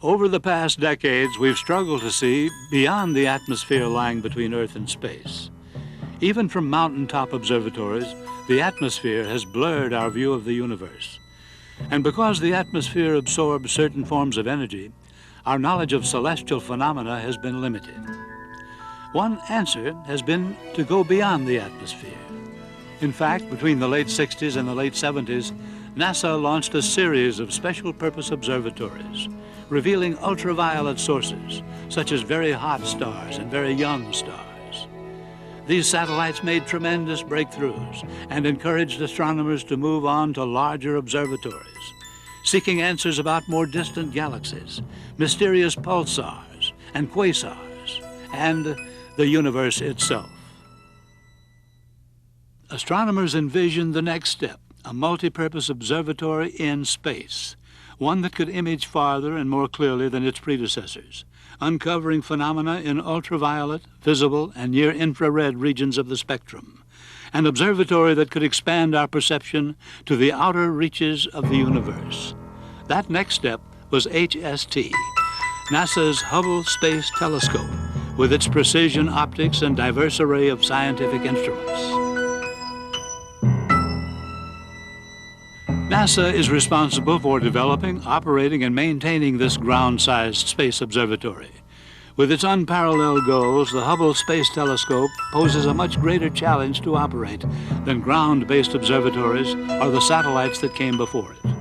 Over the past decades, we've struggled to see beyond the atmosphere lying between Earth and space. Even from mountaintop observatories, the atmosphere has blurred our view of the universe. And because the atmosphere absorbs certain forms of energy, our knowledge of celestial phenomena has been limited. One answer has been to go beyond the atmosphere. In fact, between the late 60s and the late 70s, NASA launched a series of special-purpose observatories, revealing ultraviolet sources, such as very hot stars and very young stars. These satellites made tremendous breakthroughs and encouraged astronomers to move on to larger observatories, seeking answers about more distant galaxies, mysterious pulsars and quasars, and the universe itself. Astronomers envisioned the next step, a multi-purpose observatory in space, one that could image farther and more clearly than its predecessors, uncovering phenomena in ultraviolet, visible, and near-infrared regions of the spectrum, an observatory that could expand our perception to the outer reaches of the universe. That next step was HST, NASA's Hubble Space Telescope, with its precision optics and diverse array of scientific instruments. NASA is responsible for developing, operating, and maintaining this ground-sized space observatory. With its unparalleled goals, the Hubble Space Telescope poses a much greater challenge to operate than ground-based observatories or the satellites that came before it.